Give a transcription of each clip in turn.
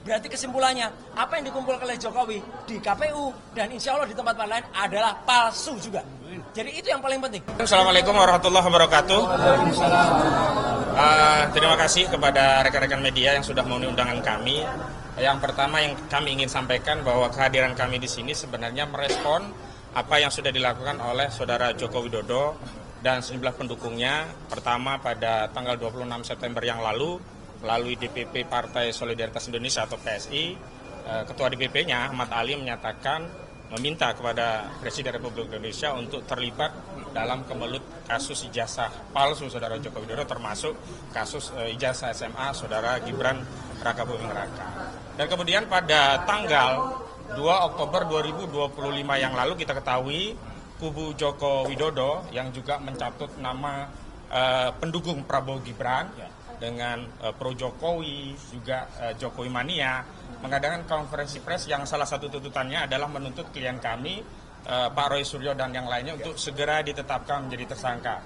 Berarti kesimpulannya, apa yang dikumpulkan oleh Jokowi di KPU dan insya Allah di tempat-tempat lain adalah palsu juga. Jadi itu yang paling penting. Assalamualaikum warahmatullahi wabarakatuh. Terima kasih kepada rekan-rekan media yang sudah memenuhi undangan kami. Yang pertama yang kami ingin sampaikan bahwa kehadiran kami di sini sebenarnya merespon apa yang sudah dilakukan oleh Saudara Joko Widodo dan sejumlah pendukungnya. Pertama pada tanggal 26 September yang lalu, melalui DPP Partai Solidaritas Indonesia atau PSI, Ketua DPP-nya Ahmad Ali menyatakan meminta kepada Presiden Republik Indonesia untuk terlibat dalam kemelut kasus ijazah palsu Saudara Joko Widodo, termasuk kasus ijazah SMA Saudara Gibran Raka Buming Raka. Dan kemudian pada tanggal 2 Oktober 2025 yang lalu kita ketahui kubu Joko Widodo yang juga mencatut nama pendukung Prabowo Gibran dengan pro Jokowi, juga Jokowi Mania, mengadakan konferensi pers yang salah satu tuntutannya adalah menuntut klien kami, Pak Roy Suryo dan yang lainnya untuk segera ditetapkan menjadi tersangka.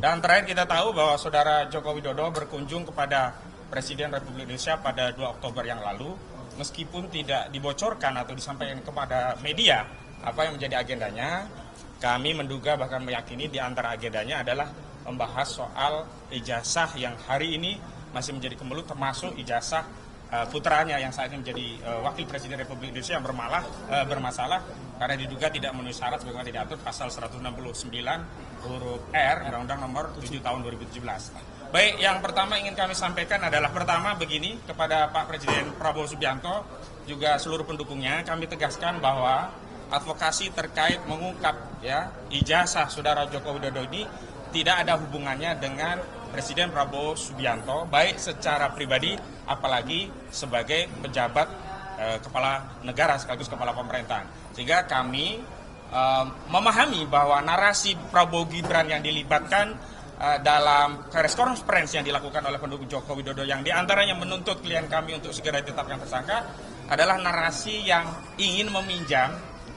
Dan terakhir kita tahu bahwa Saudara Joko Widodo berkunjung kepada Presiden Republik Indonesia pada 2 Oktober yang lalu, meskipun tidak dibocorkan atau disampaikan kepada media apa yang menjadi agendanya. Kami menduga bahkan meyakini di antara agendanya adalah membahas soal ijazah yang hari ini masih menjadi kemelut, termasuk ijazah putranya yang saat ini menjadi Wakil Presiden Republik Indonesia yang bermasalah karena diduga tidak memenuhi syarat sebagaimana diatur pasal 169 huruf R Undang-Undang Nomor 7 Tahun 2017. Baik, yang pertama ingin kami sampaikan adalah pertama begini kepada Pak Presiden Prabowo Subianto juga seluruh pendukungnya, kami tegaskan bahwa advokasi terkait mengungkap ijazah Saudara Joko Widodo ini tidak ada hubungannya dengan Presiden Prabowo Subianto, baik secara pribadi apalagi sebagai pejabat kepala negara sekaligus kepala pemerintahan. Sehingga kami memahami bahwa narasi Prabowo Gibran yang dilibatkan dalam press conference yang dilakukan oleh pendukung Joko Widodo yang diantaranya menuntut klien kami untuk segera ditetapkan tersangka adalah narasi yang ingin meminjam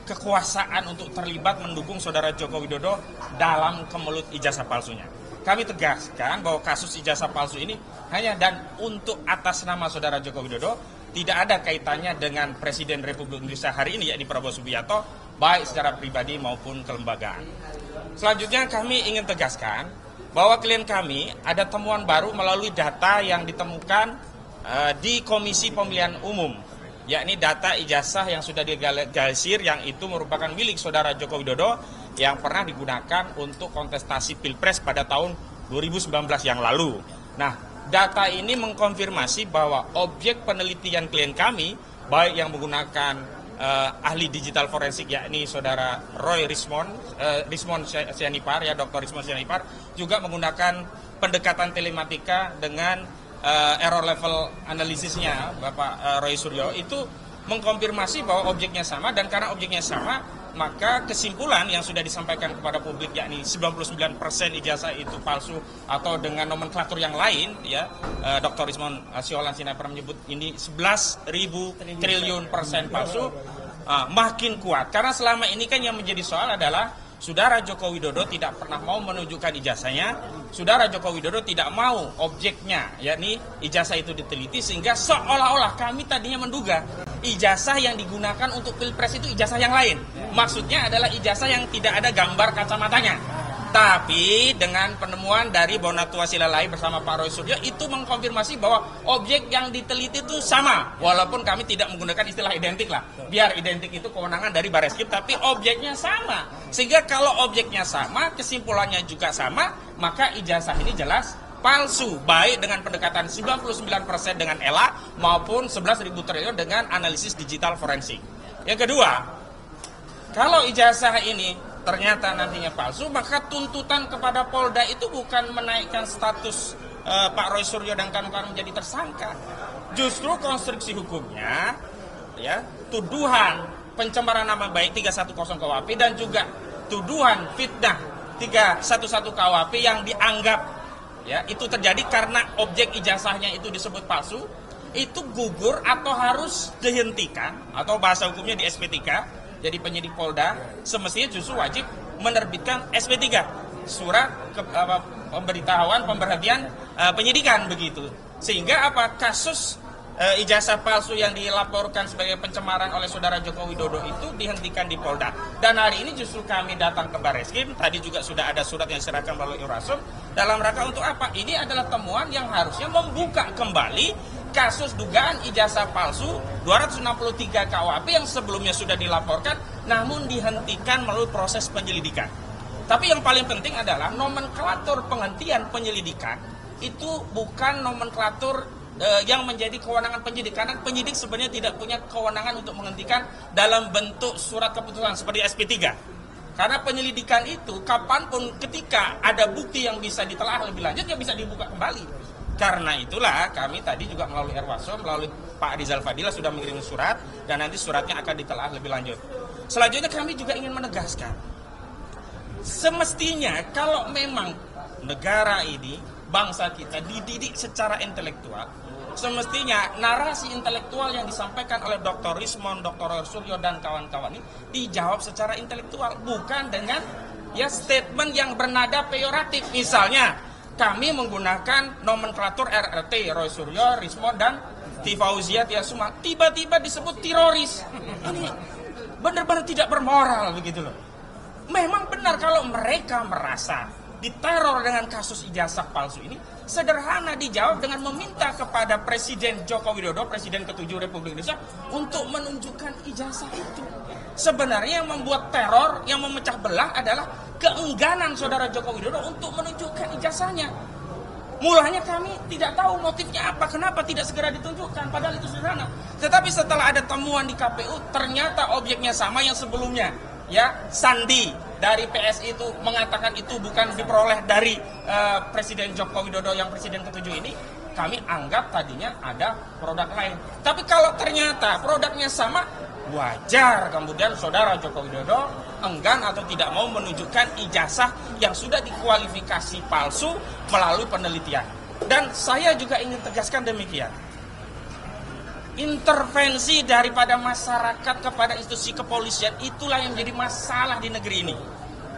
kekuasaan untuk terlibat mendukung Saudara Joko Widodo dalam kemelut ijazah palsunya. Kami tegaskan bahwa kasus ijazah palsu ini hanya dan untuk atas nama Saudara Joko Widodo, tidak ada kaitannya dengan Presiden Republik Indonesia hari ini yakni Prabowo Subianto, baik secara pribadi maupun kelembagaan. Selanjutnya kami ingin tegaskan bahwa klien kami ada temuan baru melalui data yang ditemukan di Komisi Pemilihan Umum, yakni data ijazah yang sudah dilegalisir yang itu merupakan milik Saudara Joko Widodo yang pernah digunakan untuk kontestasi Pilpres pada tahun 2019 yang lalu. Nah, data ini mengkonfirmasi bahwa objek penelitian klien kami, baik yang menggunakan ahli digital forensik yakni Saudara Roy Rismond Sianipar, Dr. Rismond Sianipar, juga menggunakan pendekatan telematika dengan error level analisisnya Bapak Roy Suryo, itu mengkonfirmasi bahwa objeknya sama, dan karena objeknya sama maka kesimpulan yang sudah disampaikan kepada publik yakni 99% ijazah itu palsu atau dengan nomenklatur yang lain Dr. Rismond Sianipar menyebut ini 11.000 triliun persen palsu, makin kuat karena selama ini kan yang menjadi soal adalah Saudara Joko Widodo tidak pernah mau menunjukkan ijazahnya, Saudara Joko Widodo tidak mau objeknya, yakni ijazah itu diteliti, sehingga seolah-olah kami tadinya menduga ijazah yang digunakan untuk Pilpres itu ijazah yang lain. Maksudnya adalah ijazah yang tidak ada gambar kacamatanya. Tapi dengan penemuan dari Bonatua Silalai bersama Pak Roy Suryo itu mengkonfirmasi bahwa objek yang diteliti itu sama. Walaupun kami tidak menggunakan istilah identik lah. Biar identik itu kewenangan dari Bareskrim, tapi objeknya sama. Sehingga kalau objeknya sama, kesimpulannya juga sama, maka ijazah ini jelas palsu. Baik dengan pendekatan 99% dengan ELA maupun 11.000 triliun dengan analisis digital forensik. Yang kedua, kalau ijazah ini ternyata nantinya palsu, maka tuntutan kepada Polda itu bukan menaikkan status Pak Roy Suryo dan kawan-kawan menjadi tersangka. Justru konstruksi hukumnya, tuduhan pencemaran nama baik 310 KUHP dan juga tuduhan fitnah 311 KUHP yang dianggap itu terjadi karena objek ijazahnya itu disebut palsu, itu gugur atau harus dihentikan, atau bahasa hukumnya di SP3. Jadi penyidik Polda semestinya justru wajib menerbitkan SP3, surat pemberitahuan pemberhentian penyidikan begitu. Sehingga kasus ijazah palsu yang dilaporkan sebagai pencemaran oleh saudara Joko Widodo itu dihentikan di Polda. Dan hari ini justru kami datang ke Barreskrim, tadi juga sudah ada surat yang diserahkan melalui Irwasum, dalam rangka untuk apa? Ini adalah temuan yang harusnya membuka kembali kasus dugaan ijazah palsu 263 KUHP yang sebelumnya sudah dilaporkan namun dihentikan melalui proses penyelidikan. Tapi yang paling penting adalah nomenklatur penghentian penyelidikan itu bukan nomenklatur yang menjadi kewenangan penyidik, karena penyidik sebenarnya tidak punya kewenangan untuk menghentikan dalam bentuk surat keputusan seperti SP3. Karena penyelidikan itu kapanpun ketika ada bukti yang bisa ditelaah lebih lanjut ya bisa dibuka kembali. Karena itulah kami tadi juga melalui Irwasum, melalui Pak Rizal Fadila sudah mengirim surat dan nanti suratnya akan ditelaah lebih lanjut. Selanjutnya kami juga ingin menegaskan, semestinya kalau memang negara ini, bangsa kita dididik secara intelektual, semestinya narasi intelektual yang disampaikan oleh Dr. Rismond, Dr. Suryo dan kawan-kawan ini dijawab secara intelektual, bukan dengan statement yang bernada peyoratif. Misalnya, kami menggunakan nomenklatur RRT, Roy Suryo, Rismond dan Tifauzia Tiasuma, tiba-tiba disebut teroris. Ini benar-benar tidak bermoral begitu loh. Memang benar kalau mereka merasa diteror dengan kasus ijazah palsu ini, sederhana dijawab dengan meminta kepada Presiden Joko Widodo, Presiden ke-7 Republik Indonesia, untuk menunjukkan ijazah itu. Sebenarnya yang membuat teror, yang memecah belah adalah keengganan saudara Joko Widodo untuk menunjukkan ijazahnya. Mulanya kami tidak tahu motifnya apa, kenapa tidak segera ditunjukkan, padahal itu sederhana. Tetapi setelah ada temuan di KPU, ternyata objeknya sama yang sebelumnya. Sandi dari PSI itu mengatakan itu bukan diperoleh dari Presiden Joko Widodo yang Presiden ke-7 ini, kami anggap tadinya ada produk lain. Tapi kalau ternyata produknya sama, wajar kemudian saudara Joko Widodo enggan atau tidak mau menunjukkan ijazah yang sudah dikualifikasi palsu melalui penelitian. Dan saya juga ingin tegaskan demikian. Intervensi daripada masyarakat kepada institusi kepolisian itulah yang menjadi masalah di negeri ini.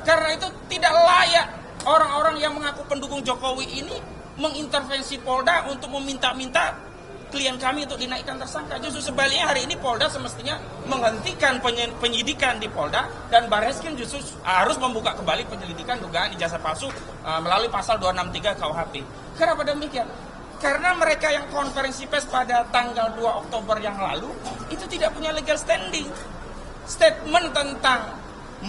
Karena itu tidak layak orang-orang yang mengaku pendukung Jokowi ini mengintervensi Polda untuk meminta-minta klien kami untuk dinaikkan tersangka. Justru sebaliknya hari ini Polda semestinya menghentikan penyidikan di Polda dan Barreskrim justru harus membuka kembali penyelidikan dugaan ijazah palsu melalui pasal 263 KUHP. Kenapa demikian? Karena mereka yang konferensi pers pada tanggal 2 Oktober yang lalu itu tidak punya legal standing. Statement tentang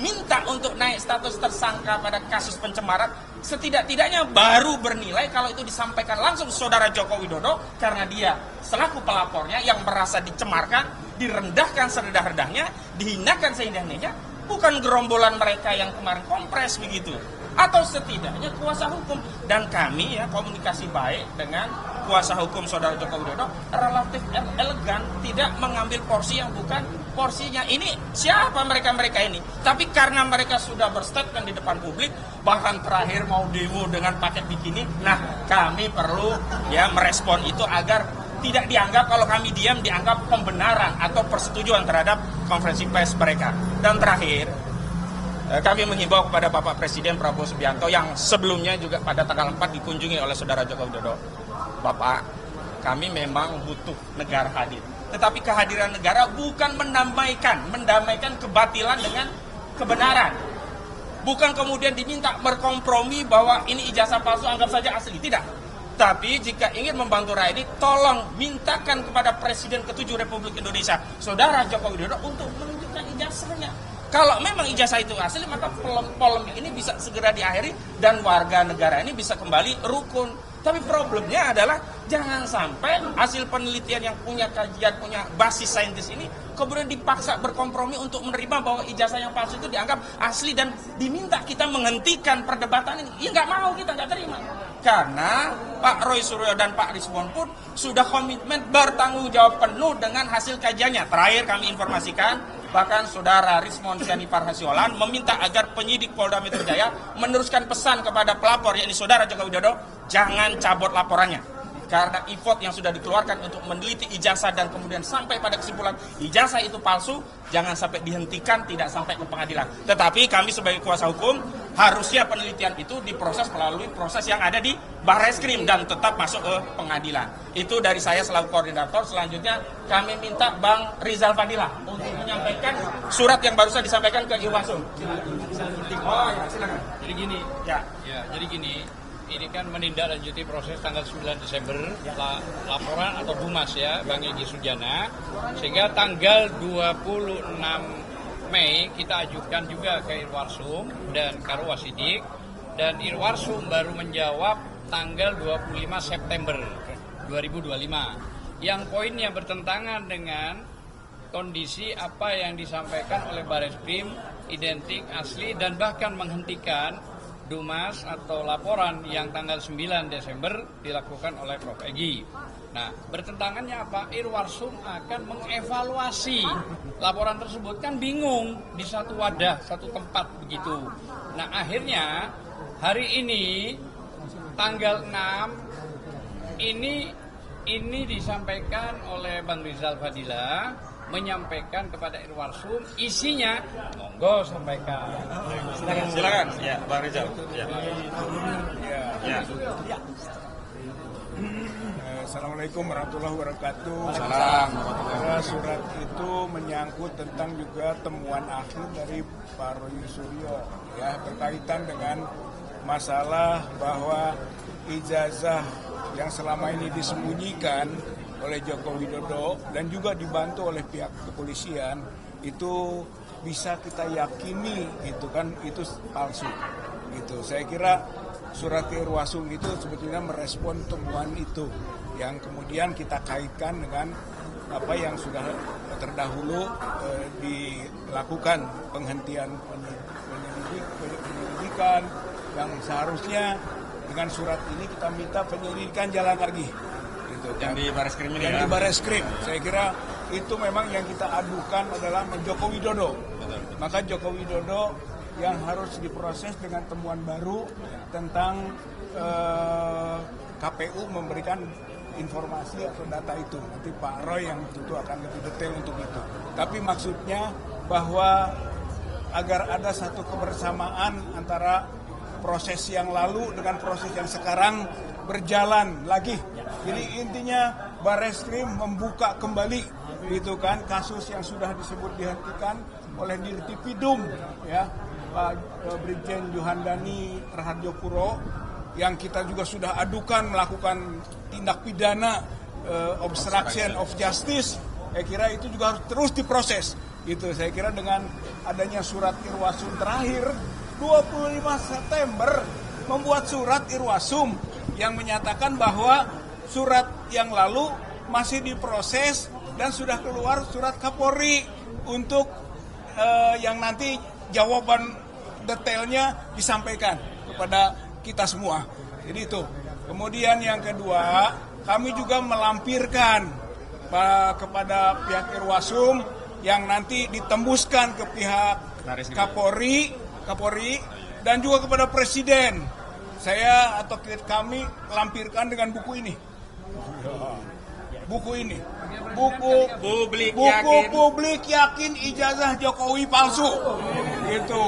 minta untuk naik status tersangka pada kasus pencemaran setidak-tidaknya baru bernilai kalau itu disampaikan langsung saudara Joko Widodo karena dia selaku pelapornya yang merasa dicemarkan, direndahkan serendah-rendahnya, dihinakan seindah-indahnya, bukan gerombolan mereka yang kemarin kompres begitu. Atau setidaknya kuasa hukum, dan kami komunikasi baik dengan kuasa hukum saudara Joko Widodo relatif elegan, tidak mengambil porsi yang bukan porsinya. Ini siapa mereka-mereka ini? Tapi karena mereka sudah berstatement di depan publik, bahkan terakhir mau demo dengan paket bikini, nah kami perlu merespon itu agar tidak dianggap kalau kami diam dianggap pembenaran atau persetujuan terhadap konferensi pers mereka. Dan terakhir, kami menghimbau kepada Bapak Presiden Prabowo Subianto yang sebelumnya juga pada tanggal 4 dikunjungi oleh saudara Joko Widodo. Bapak, kami memang butuh negara hadir. Tetapi kehadiran negara bukan mendamaikan kebatilan dengan kebenaran. Bukan kemudian diminta berkompromi bahwa ini ijazah palsu anggap saja asli. Tidak. Tapi jika ingin membantu rakyat ini, tolong mintakan kepada Presiden ke-7 Republik Indonesia, saudara Joko Widodo, untuk menunjukkan ijazahnya. Kalau memang ijazah itu asli, maka polemik ini bisa segera diakhiri dan warga negara ini bisa kembali rukun. Tapi problemnya adalah jangan sampai hasil penelitian yang punya kajian, punya basis saintis ini kemudian dipaksa berkompromi untuk menerima bahwa ijazah yang palsu itu dianggap asli dan diminta kita menghentikan perdebatan ini. Ya nggak mau, kita nggak terima. Karena Pak Roy Suryo dan Pak Rismond pun sudah komitmen bertanggung jawab penuh dengan hasil kajiannya. Terakhir kami informasikan, bahkan saudara Rismond Syani Parhasiolan meminta agar penyidik Polda Metro Jaya meneruskan pesan kepada pelapor, yakni saudara Joko Widodo, jangan cabut laporannya. karena effort yang sudah dikeluarkan untuk meneliti ijazah dan kemudian sampai pada kesimpulan ijazah itu palsu, jangan sampai dihentikan, tidak sampai ke pengadilan. Tetapi kami sebagai kuasa hukum, harusnya penelitian itu diproses melalui proses yang ada di Barreskrim dan tetap masuk ke pengadilan. Itu dari saya selaku koordinator. Selanjutnya kami minta Bang Rizal Fadilah untuk menyampaikan surat yang barusan disampaikan ke Irwasum. Oh ya, silakan. Jadi gini, jadi gini, ini kan menindaklanjuti proses tanggal 9 Desember laporan atau Bumas ya, Bang Egy Sujana, sehingga tanggal 26 Mei kita ajukan juga ke Irwarsum dan Karwasidik, dan Irwarsum baru menjawab tanggal 25 September 2025 yang poinnya bertentangan dengan kondisi apa yang disampaikan oleh Barreskrim, identik, asli, dan bahkan menghentikan Dumas atau laporan yang tanggal 9 Desember dilakukan oleh Prof. Egy. Nah, bertentangannya apa? Irwarsum akan mengevaluasi laporan tersebut, kan bingung di satu wadah, satu tempat begitu. Nah, akhirnya hari ini tanggal 6 ini disampaikan oleh Bang Rizal Fadilah, menyampaikan kepada Irwarsum, isinya monggo sampaikan. Silakan. Ya, Bang Rizal. Ya. Assalamualaikum warahmatullahi wabarakatuh. Salam. Surat itu menyangkut tentang juga temuan akhir dari Pak Roy Suryo ya, berkaitan dengan masalah bahwa ijazah yang selama ini disembunyikan oleh Joko Widodo dan juga dibantu oleh pihak kepolisian itu bisa kita yakini itu palsu. Gitu. Saya kira surat Irwasum itu sebetulnya merespon temuan itu yang kemudian kita kaitkan dengan apa yang sudah terdahulu dilakukan penghentian penyelidikan yang seharusnya dengan surat ini kita minta penyelidikan jalan lagi. Gitu, Yang di Barreskrim ini yang ya? di Barreskrim. Saya kira itu memang yang kita adukan adalah Joko Widodo. Maka Joko Widodo yang harus diproses dengan temuan baru tentang KPU memberikan informasi atau data itu. Nanti Pak Roy yang tentu akan lebih detail untuk itu. Tapi maksudnya bahwa agar ada satu kebersamaan antara proses yang lalu dengan proses yang sekarang berjalan lagi. Jadi intinya Barreskrim membuka kembali gitu kan kasus yang sudah disebut dihentikan oleh Dirtipidum ya, Pak Brigjen Johandani Rahadiopuro, yang kita juga sudah adukan melakukan tindak pidana obstruction of justice. Saya kira itu juga harus terus diproses gitu. Saya kira dengan adanya surat Irwasum terakhir 25 September membuat surat Irwasum yang menyatakan bahwa surat yang lalu masih diproses dan sudah keluar surat Kapolri untuk yang nanti jawaban detailnya disampaikan kepada kita semua. Jadi itu. Kemudian yang kedua, kami juga melampirkan kepada pihak Irwasum yang nanti ditembuskan ke pihak Kapolri dan juga kepada Presiden. Saya atau kami lampirkan dengan buku ini. Buku publik yakin ijazah Jokowi palsu. Gitu.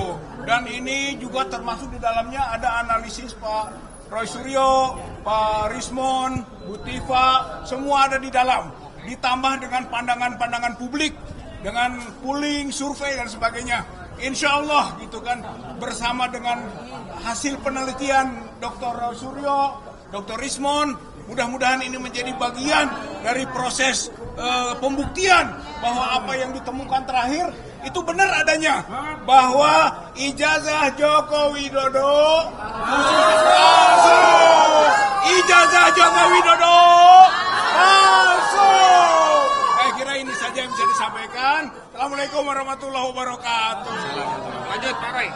Dan ini juga termasuk di dalamnya ada analisis Pak Roy Suryo, Pak Rismon, Bu Tifa, semua ada di dalam. Ditambah dengan pandangan-pandangan publik, dengan polling, survei dan sebagainya. Insya Allah gitu kan, bersama dengan hasil penelitian Dr. Roy Suryo, Dr. Rismon, mudah-mudahan ini menjadi bagian dari proses pembuktian bahwa apa yang ditemukan terakhir itu benar adanya, bahwa ijazah Joko Widodo palsu. Ijazah Joko Widodo palsu. Saya kira ini saja yang bisa disampaikan. Assalamualaikum warahmatullahi wabarakatuh. Lanjut Pak Roy.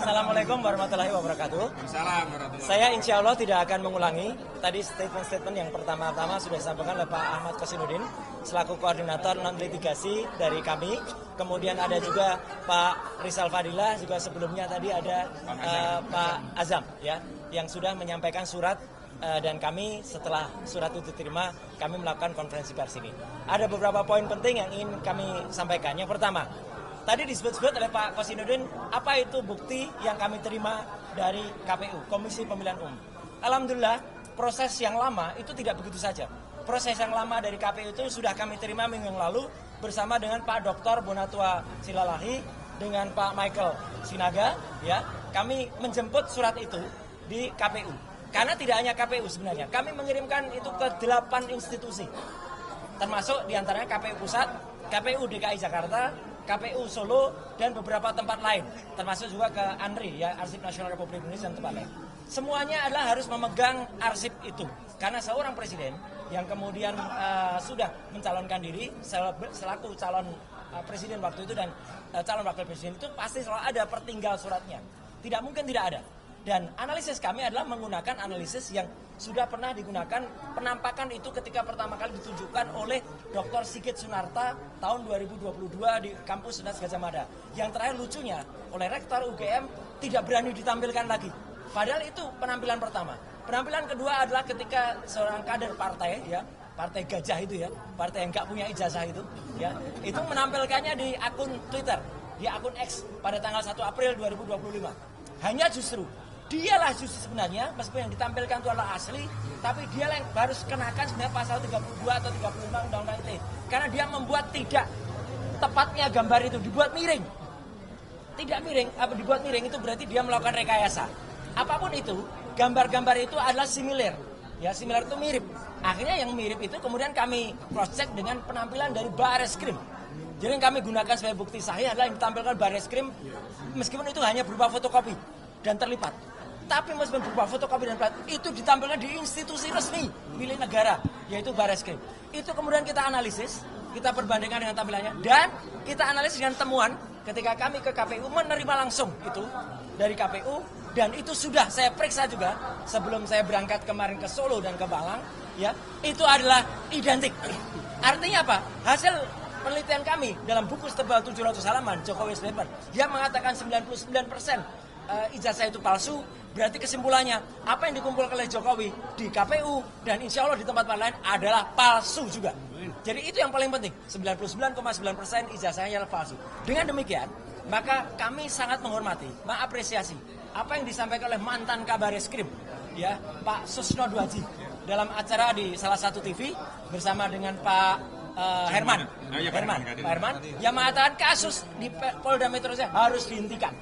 Assalamualaikum warahmatullahi wabarakatuh. Salam warahmatullahi. Saya insya Allah tidak akan mengulangi tadi statement-statement yang pertama-tama sudah disampaikan oleh Pak Ahmad Kosinudin selaku koordinator non litigasi dari kami. Kemudian ada juga Pak Rizal Fadilah, juga sebelumnya tadi ada Pak Azam ya, yang sudah menyampaikan surat dan kami setelah surat itu diterima, kami melakukan konferensi pers ini. Ada beberapa poin penting yang ingin kami sampaikan. Yang pertama, tadi disebut-sebut oleh Pak Kosinudin, apa itu bukti yang kami terima dari KPU, Komisi Pemilihan Umum. Alhamdulillah, proses yang lama itu tidak begitu saja. Proses yang lama dari KPU itu sudah kami terima minggu yang lalu bersama dengan Pak Dr. Bonatua Silalahi, dengan Pak Michael Sinaga, ya. Kami menjemput surat itu di KPU. Karena tidak hanya KPU sebenarnya, kami mengirimkan itu ke 8 institusi. Termasuk diantaranya KPU Pusat, KPU DKI Jakarta, KPU Solo, dan beberapa tempat lain. Termasuk juga ke ANRI, ya, Arsip Nasional Republik Indonesia, dan tempat lain. Semuanya adalah harus memegang arsip itu. Karena seorang presiden yang kemudian sudah mencalonkan diri selaku calon presiden waktu itu dan calon wakil presiden itu pasti selalu ada pertinggal suratnya. Tidak mungkin tidak ada. Dan analisis kami adalah menggunakan analisis yang sudah pernah digunakan, penampakan itu ketika pertama kali ditunjukkan oleh Dr. Sigit Sunarta tahun 2022 di kampus Unas Gadjah Mada. Yang terakhir lucunya, oleh Rektor UGM tidak berani ditampilkan lagi. Padahal itu penampilan pertama. Penampilan kedua adalah ketika seorang kader partai, ya, partai gajah itu, ya, partai yang nggak punya ijazah itu, ya, itu menampilkannya di akun Twitter, di akun X pada tanggal 1 April 2025. Hanya justru dialah justru sebenarnya, meskipun yang ditampilkan itu adalah asli, tapi dialah yang harus kenakan sebenarnya pasal 32 atau 35 Undang-Undang ITE. Karena dia membuat tidak tepatnya gambar itu dibuat miring. Tidak miring, dibuat miring itu berarti dia melakukan rekayasa. Apapun itu, gambar-gambar itu adalah similar. Ya, similar itu mirip. Akhirnya yang mirip itu kemudian kami cross-check dengan penampilan dari Barreskrim. Jadi yang kami gunakan sebagai bukti sahih adalah yang ditampilkan Barreskrim, meskipun itu hanya berupa fotokopi dan terlipat. Tapi meskipun berupa fotokopi dan terlipat, itu ditampilkan di institusi resmi milik negara, yaitu Barreskrim. Itu kemudian kita analisis, kita perbandingkan dengan tampilannya, dan kita analisis dengan temuan ketika kami ke KPU menerima langsung itu dari KPU, dan itu sudah saya periksa juga sebelum saya berangkat kemarin ke Solo dan ke Malang, ya, itu adalah identik. Artinya apa? Hasil penelitian kami dalam buku setebal 700 halaman Jokowi's Paper, dia mengatakan 99% ijazah itu palsu. Berarti kesimpulannya, apa yang dikumpulkan oleh Jokowi di KPU dan insya Allah di tempat lain adalah palsu juga. Jadi itu yang paling penting, 99,9% ijazahnya adalah palsu. Dengan demikian, maka kami sangat menghormati, mengapresiasi apa yang disampaikan oleh mantan Kabareskrim, ya, Pak Susno Duaji, dalam acara di salah satu TV bersama dengan Pak Herman, yang mengatakan kasus di Polda Metro Jaya harus dihentikan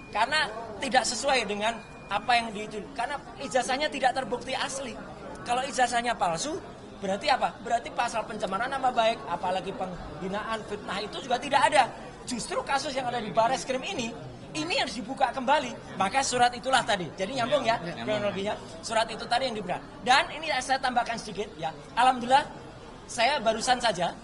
karena tidak sesuai dengan apa yang karena ijazahnya tidak terbukti asli. Kalau ijazahnya palsu, berarti apa? Berarti pasal pencemaran nama baik, apalagi penghinaan, fitnah itu juga tidak ada. Justru kasus yang ada di Barreskrim ini harus dibuka kembali. Maka surat itulah tadi. Jadi nyambung ya kronologinya. Surat itu tadi yang diberikan. Dan ini saya tambahkan sedikit ya. Alhamdulillah saya barusan saja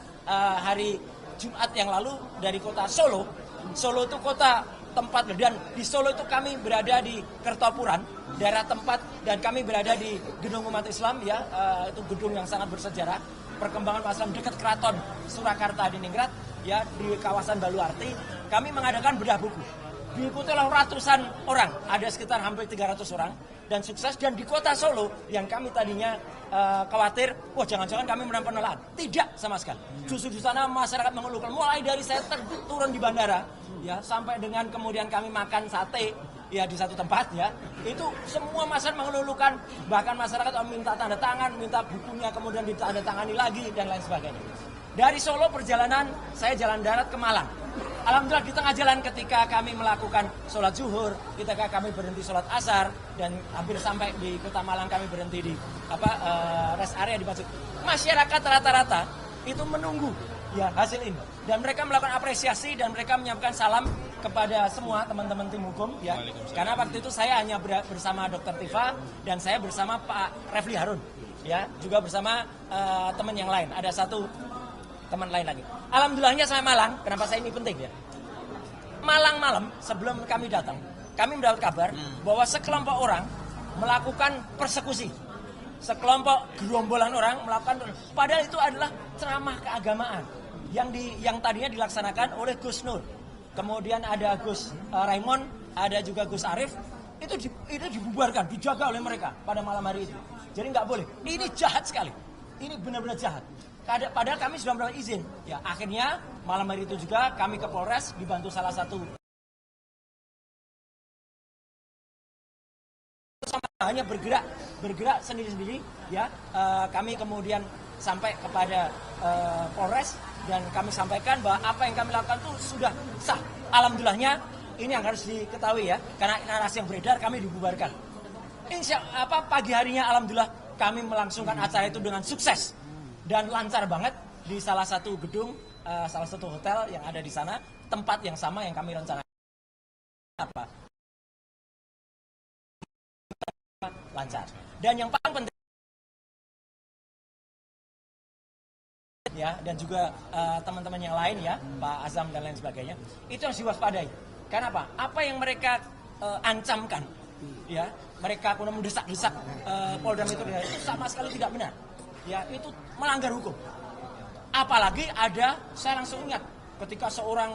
hari Jumat yang lalu dari kota Solo. Solo itu kota tempat, dan di Solo itu kami berada di Kertopuran, daerah tempat, dan kami berada di Gedung Umat Islam, ya, itu gedung yang sangat bersejarah, perkembangan Islam dekat Keraton Surakarta di Ningrat, ya, di kawasan Baluarti. Kami mengadakan bedah buku, diikuti oleh ratusan orang, ada sekitar hampir 300 orang, dan sukses. Dan di kota Solo yang kami tadinya khawatir, wah jangan-jangan kami menang penolakan, tidak sama sekali. Justru di sana masyarakat mengeluhkan, mulai dari saya turun di bandara, ya, sampai dengan kemudian kami makan sate, ya, di satu tempat, ya, itu semua masyarakat mengeluhkan, bahkan masyarakat minta tanda tangan, minta bukunya kemudian ditandatangani lagi dan lain sebagainya. Dari Solo perjalanan saya jalan darat ke Malang. Alhamdulillah di tengah jalan ketika kami melakukan sholat zuhur, ketika kami berhenti sholat asar, dan hampir sampai di kota Malang kami berhenti di rest area di masjid. Masyarakat rata-rata itu menunggu, ya, hasil ini, dan mereka melakukan apresiasi dan mereka menyampaikan salam kepada semua teman-teman tim hukum, ya. Karena waktu itu saya hanya bersama Dr. Tifa dan saya bersama Pak Refli Harun, ya, juga bersama teman yang lain. Ada satu teman lain lagi. Alhamdulillahnya saya Malang. Kenapa saya ini penting, ya? Malang malam sebelum kami datang, kami mendapat kabar bahwa sekelompok orang melakukan persekusi. Sekelompok gerombolan orang melakukan, padahal itu adalah ceramah keagamaan yang tadinya dilaksanakan oleh Gus Nur. Kemudian ada Gus Raimon, ada juga Gus Arif. itu dibubarkan, dijaga oleh mereka pada malam hari itu. Jadi nggak boleh. Ini jahat sekali. Ini benar-benar jahat. Padahal kami sudah mendapat izin. Ya, akhirnya malam hari itu juga kami ke Polres dibantu salah satu hanya bergerak sendiri-sendiri. Ya, kami kemudian sampai kepada Polres dan kami sampaikan bahwa apa yang kami lakukan itu sudah sah. Alhamdulillahnya. Ini yang harus diketahui ya, karena narasi yang beredar kami dibubarkan. Pagi harinya alhamdulillah kami melangsungkan acara itu dengan sukses dan lancar banget di salah satu gedung, salah satu hotel yang ada di sana, tempat yang sama yang kami rencanakan. Lancar. Dan yang paling penting ya, dan juga teman-teman yang lain ya, Pak Azam dan lain sebagainya, itu harus diwaspadai. Kenapa? Apa yang mereka ancamkan, ya, mereka kemudian mendesak-desak Polda Metro Jaya itu sama sekali tidak benar. Ya, itu melanggar hukum. Apalagi ada, saya langsung ingat ketika seorang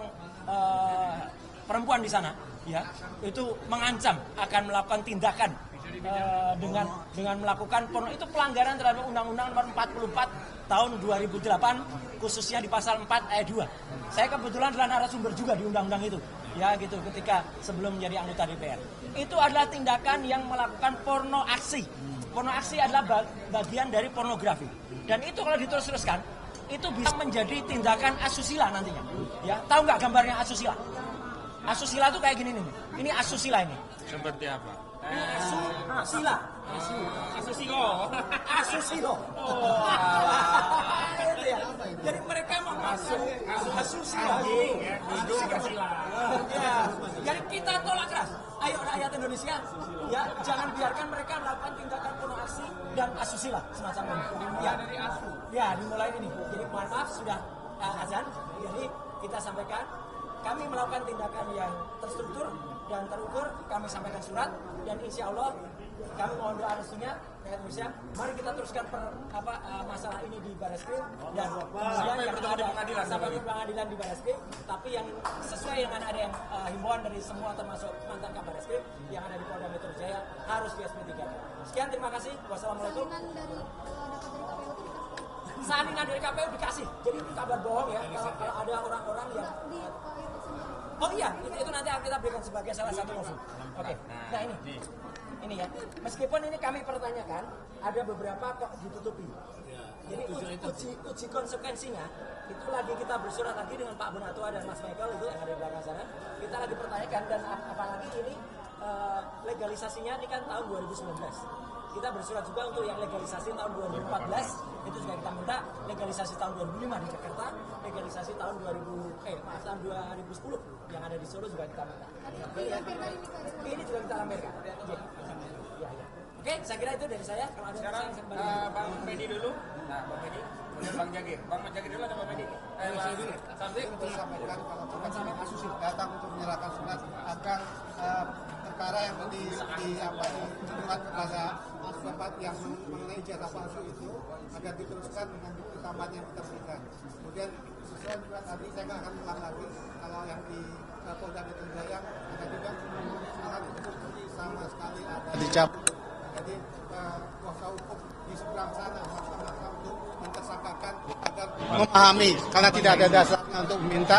perempuan di sana, ya, itu mengancam akan melakukan tindakan dengan melakukan porno. Itu pelanggaran terhadap Undang-Undang Nomor 44 tahun 2008, khususnya di pasal 4 ayat 2. Saya kebetulan adalah narasumber juga di undang-undang itu. Ya gitu, ketika sebelum menjadi anggota DPR. Itu adalah tindakan yang melakukan porno aksi. Porno aksi adalah bagian dari pornografi. Dan itu kalau diterus-teruskan, itu bisa menjadi tindakan asusila nantinya. Ya, tahu nggak gambarnya asusila? Asusila itu kayak gini nih. Ini asusila ini. Seperti apa? Ini asusila. Asusilo. Itu ya. Jadi mereka mau masuk asusila. Ya. Jadi kita tolak keras. Ayo rakyat Indonesia, ya jangan biarkan mereka melakukan tindakan porno aksi dan asusila semacam ini. Ya dari asu. Ya dimulai ini. Jadi mohon maaf sudah azan. Jadi kita sampaikan kami melakukan tindakan yang terstruktur dan terukur. Kami sampaikan surat dan insya Allah kami mohon doa restunya rakyat Indonesia. Mari kita teruskan masalah ini di Barreskrim dan kemudian yang ada sampai ke pengadilan di Barreskrim. Tapi yang sesuai dengan ada yang himbauan dari semua termasuk mantan Kabar Reskrim yang ada di Polda Metro Jaya harus di SP3. Sekian, terima kasih. Wassalamualaikum. Salinan dari KPU dikasih. Jadi itu kabar bohong ya. Kalau ada orang-orang yang oh iya, itu nanti kita berikan sebagai salah satu mosi. Oke. Nah ini ya. Meskipun ini kami pertanyakan, ada beberapa kok ditutupi. Jadi uji konsekuensinya itu lagi kita bersurat lagi dengan Pak Bonatua dan Mas Michael itu yang ada di belakang sana. Kita lagi pertanyakan dan apalagi ini legalisasinya ini kan tahun 2019. Kita bersurat juga untuk yang legalisasi tahun 2014 itu juga kita minta legalisasi tahun 2005 di Jakarta, legalisasi tahun 2010 yang ada di Solo juga kita minta. Ini juga kita lampirkan. Ya. Oke, saya kira itu dari saya. Kalau ada sekarang Bang Medi dulu. Nah, Bang Medi, Bang Jagir. Bang Jagir dulu atau Bang Medi? Saya dulu. Sampai untuk sampaikan kalau bukan sampai kasus datang untuk menyerahkan surat agar perkara yang dibuat kepada Bapak yang mengenai ijazah palsu itu agar diteruskan dengan bukti tambahan yang kita berikan. Kemudian sesuai juga tadi saya nggak akan ulang lagi kalau yang di Polda Metro Jaya ada juga sangat itu sama sekali ada dicabut. Jadi kuasa hukum di seberang sana maksa untuk mentersangkakan agar memahami karena tidak ada dasarnya untuk meminta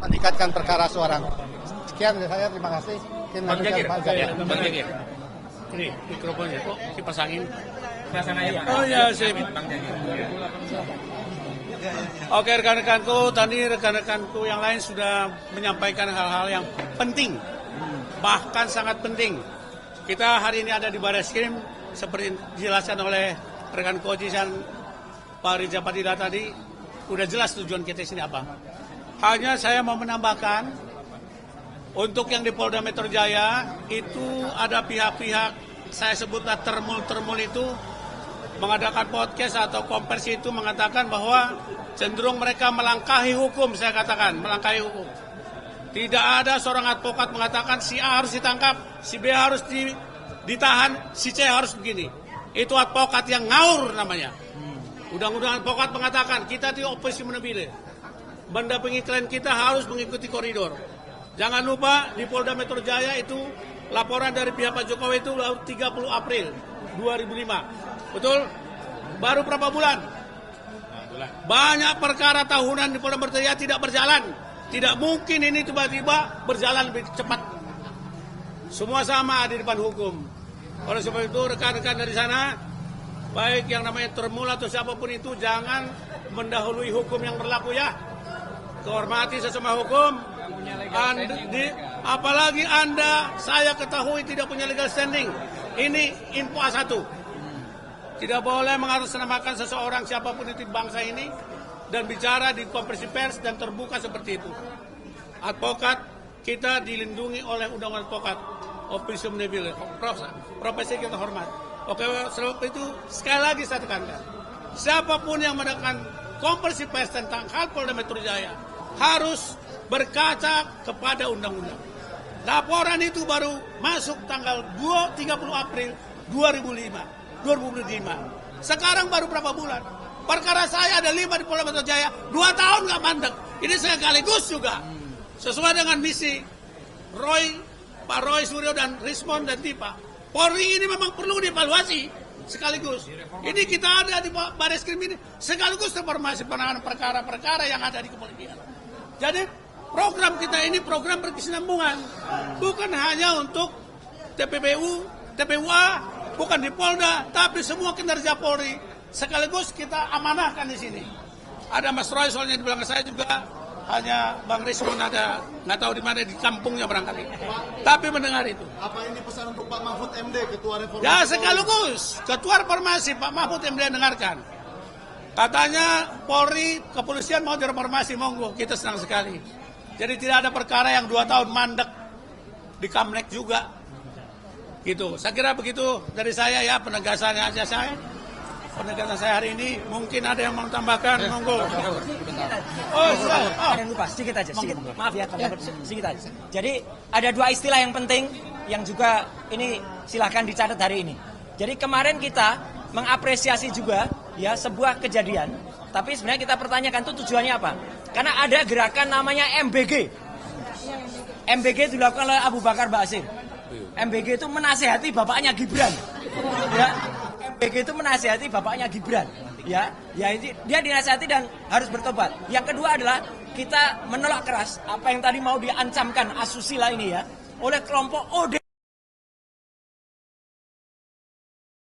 meningkatkan perkara seorang. Sekian dari saya, terima kasih. Bang Jagir. Bang Jagir. Ini mikrofonnya kok dipasangin. Oh ya, sip. Bang Jagir. Oke, rekan-rekanku, tadi rekan-rekanku yang lain sudah menyampaikan hal-hal yang penting, bahkan sangat penting. Kita hari ini ada di Barreskrim, seperti dijelaskan oleh rekan Koji dan Pak Riza Patida tadi, udah jelas tujuan kita sini apa. Hanya saya mau menambahkan, untuk yang di Polda Metro Jaya itu ada pihak-pihak saya sebutlah termul itu mengadakan podcast atau konversi itu mengatakan bahwa cenderung mereka melangkahi hukum, saya katakan melangkahi hukum. Tidak ada seorang advokat mengatakan si A harus ditangkap, si B harus ditahan, si C harus begini. Itu advokat yang ngawur namanya. Undang-undang advokat mengatakan kita di oposisi menebile. Mendampingi klien kita harus mengikuti koridor. Jangan lupa di Polda Metro Jaya itu laporan dari pihak Pak Jokowi itu 30 April 2005. Betul? Baru berapa bulan? Banyak perkara tahunan di Polda Metro Jaya tidak berjalan. Tidak mungkin ini tiba-tiba berjalan lebih cepat. Semua sama di depan hukum. Oleh sebab itu rekan-rekan dari sana, baik yang namanya Termul atau siapapun itu, jangan mendahului hukum yang berlaku ya. Kehormati sesama hukum. Apalagi Anda, saya ketahui tidak punya legal standing. Ini info A1. Tidak boleh mengatasnamakan seseorang siapapun itu di bangsa ini dan bicara di konferensi pers dan terbuka seperti itu. Advokat kita dilindungi oleh undang-undang advokat, officium nebile, profesi kita hormat. Oke, sebab itu sekali lagi saya tekankan, siapapun yang mengadakan konferensi pers tentang hal Polda Metro Jaya harus berkaca kepada undang-undang. Laporan itu baru masuk tanggal 30 April 2005. Sekarang baru berapa bulan? Perkara saya ada 5 di Polda Metro Jaya, 2 tahun nggak mandek. Ini sekaligus juga sesuai dengan misi Pak Roy Suryo dan Rismon dan Tipa. Polri ini memang perlu dievaluasi sekaligus. Ini kita ada di Bareskrim ini sekaligus reformasi penanganan perkara-perkara yang ada di kepolisian. Jadi program kita ini program berkesinambungan, bukan hanya untuk TPBU, TPUA, bukan di Polda, tapi semua kinerja Polri sekaligus kita amanahkan di sini. Ada Mas Roy soalnya di belakang saya juga, hanya Bang Rismon ada, nggak tahu di mana, di kampungnya barangkali. Tapi mendengar itu. Apa ini pesan untuk Pak Mahfud MD, Ketua Reformasi? Ya sekaligus, Ketua Reformasi Pak Mahfud MD dengarkan. Katanya Polri, kepolisian mau direformasi, monggo, kita senang sekali. Jadi tidak ada perkara yang 2 tahun mandek di Kamlek juga. Gitu. Saya kira begitu dari saya ya, penegasannya aja saya. Penegasan saya hari ini, mungkin ada yang mau tambahkan, monggo. Ada yang lupa, sedikit aja, sedikit. Maaf ya, sedikit aja. Jadi ada 2 istilah yang penting yang juga ini silahkan dicatat hari ini. Jadi kemarin kita mengapresiasi juga ya sebuah kejadian, tapi sebenarnya kita pertanyakan itu tujuannya apa? Karena ada gerakan namanya MBG. MBG dilakukan oleh Abu Bakar Basir. MBG itu menasehati bapaknya Gibran. Ya, MBG itu menasehati bapaknya Gibran. Ya ini dia dinasehati dan harus bertobat. Yang kedua adalah kita menolak keras apa yang tadi mau diancamkan asusila ini ya oleh kelompok OD.